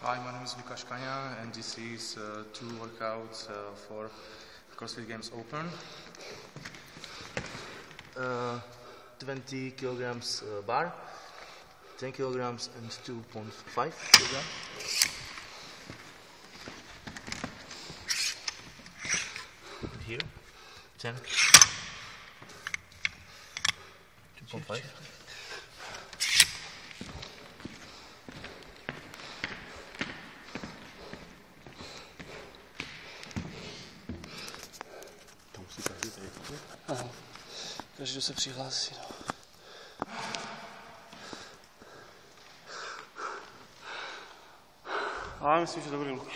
Hi, my name is Lukáš Kania, and this is 2 workouts for CrossFit Games Open. 20 kilograms bar, 10 kilograms and 2.5 kilograms. Here, 10, 2.5. Každý se přihlásí. No. Ale myslím, že dobrý luk.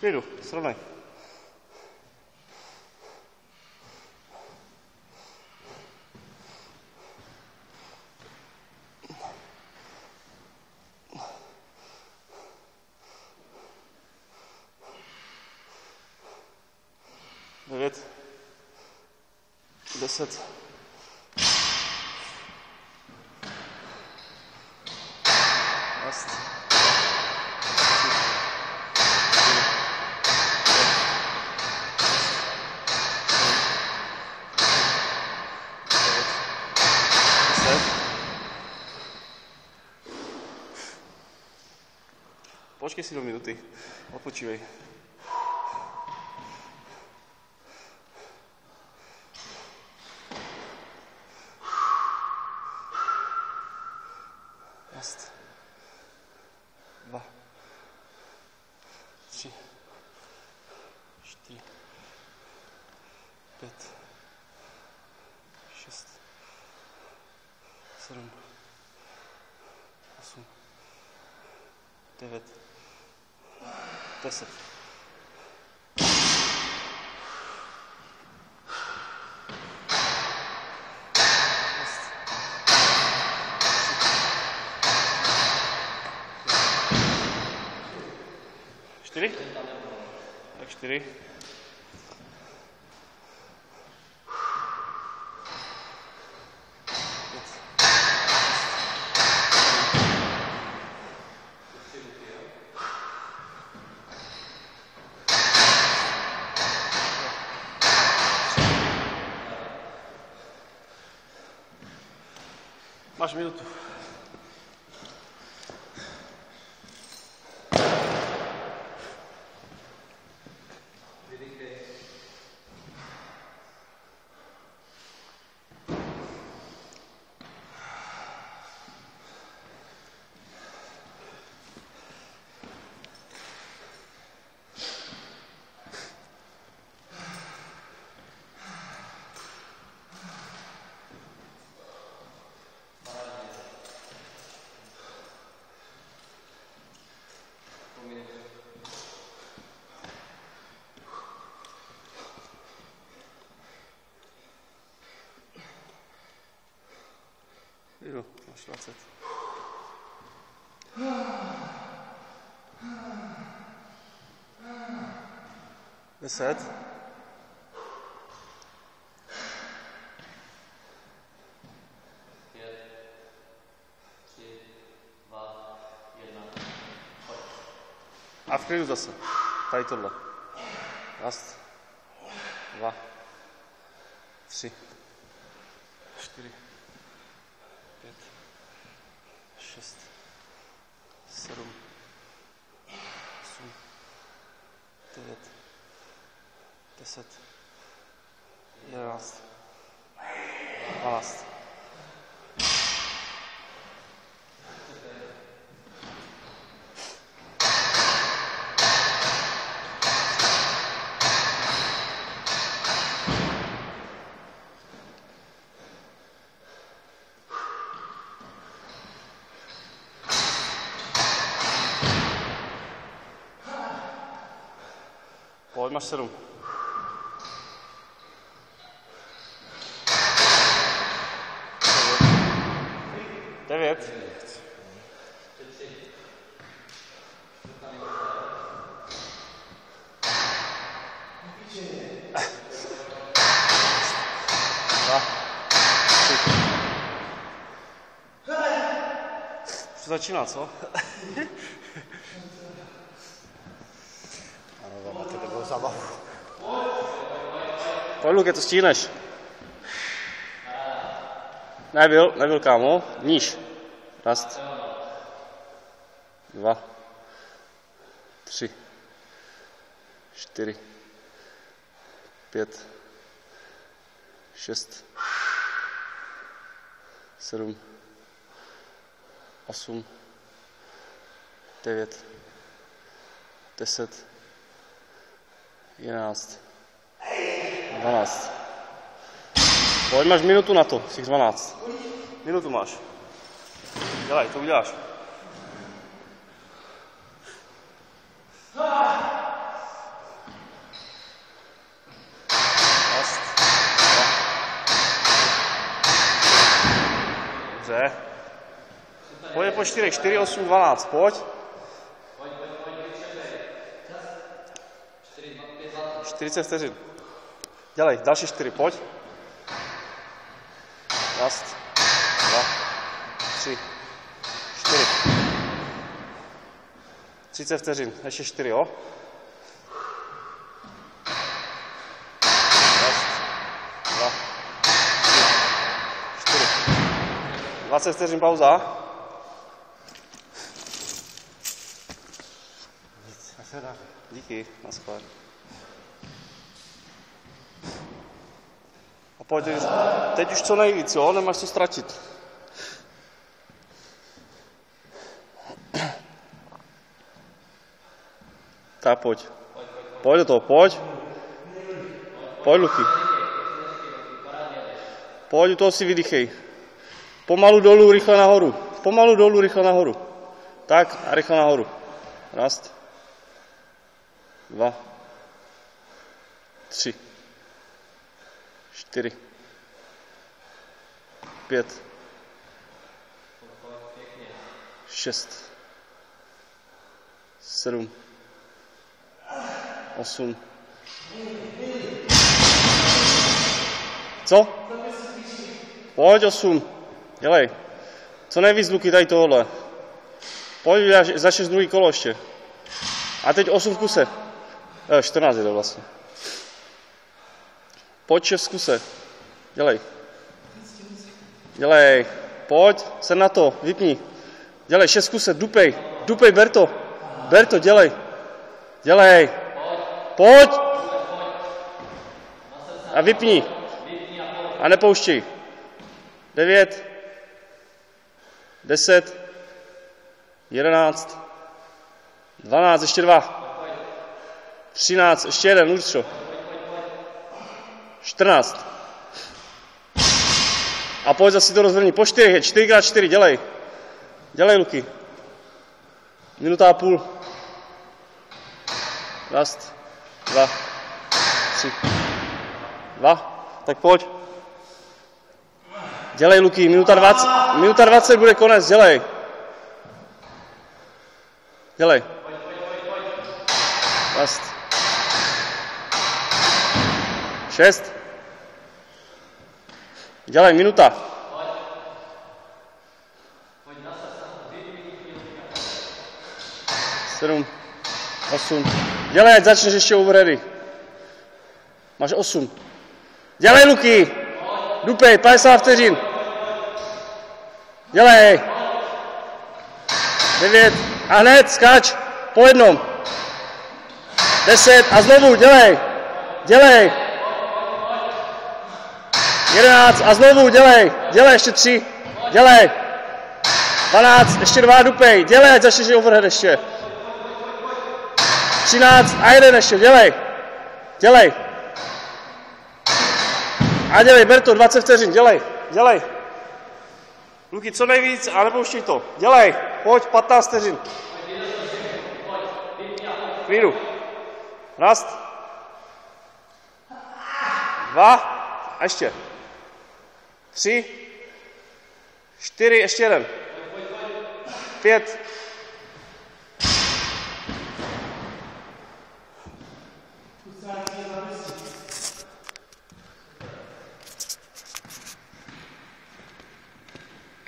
Jdu, srovnej. Devět. 10. Last. 10. Počkej si 2 minuty. Odpočívej. Last. 2. 3. 4. 5. 6. 7. 8. 9. 10. Čtyři? Tak 4. Máš minutu. Jo, máš 20. Deset. 5, 3, 2, 1. A v klidu zase. Tady tohle. Raz, 2, 3, 4, 5, 6, 7, 8, 9, 10, 11, 12. Pojď, máš 7. začíná, co? Ano, máte takovou zábavu. Pojď, Luky, to stihneš. Nebyl, kámo. Níž. 1, 2, 3, 4, 5, 6, 7, 8, 9, 10, 11, 12. Pojď, máš minutu na to, z těch 12. Minutu máš. Dělej, to uděláš. Dobře. Pojď po 4, 4, 8, 12, pojď. 40 vteřin. Dělej, další 4, pojď. 1, 2, 3, 4. 30 vteřin, ještě 4, jo? 1, 2, 3, 4. 20 vteřin pauza. Díky, naschle. A pojď, teď už co nejvíc, jo? Nemáš co ztratit. Tak pojď. Pojď do toho, pojď. Pojď, Luky. Pojď, u toho si vydýchej. Pomalu dolů, rychle nahoru. Pomalu dolů, rychle nahoru. Tak a rychle nahoru. 1, 2, 3, 4, 5, 6, 7, 8. Co? Pojď 8. Dělej. Co nejvíc, Luky, tady tohle. Pojď, začneš druhý kolo ještě. A teď 8 v kuse. 14 je to vlastně. Pojď 6 v kuse. Dělej. Dělej. Pojď, se na to, vypni. Dělej 6 v kuse, dupej. Dupej, ber to. Ber to, dělej. Dělej. Pojď. A vypni. A nepouštěj. 9, 10, 11, 12, ještě 2, 13, ještě 1, Určo. 14. A pojď zase to rozvrní. Po 4, 4x4, dělej. Dělej, Luky. Minuta a půl. 1, 2, 3, 2. Tak pojď. Dělej, Luky, minuta 20 bude konec, dělej. Dělej. 1, 6. Dělej, minuta. 7, 8. Dělej, ať začneš ještě overheady. Máš 8. Dělej, Luky. Dupej, 50 vteřin. Dělej. 9. A hned, skáč. Po jednom. 10. A znovu, dělej. Dělej. 11. A znovu, dělej. Dělej, ještě 3. Dělej. 12. Ještě 2, dupej. Dělej, ať začneš overhead ještě. 13. A 1 ještě, dělej. Dělej. A dělej, ber to, 20 vteřin, dělej, dělej. Luky, co nejvíc, a nepouštěj to. Dělej, pojď, 15 vteřin. Chvíru. 1, 2, a ještě. 3, 4, ještě 1. 5.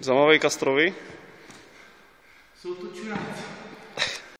Zamovej Kastrovi. Jsou to čuráci.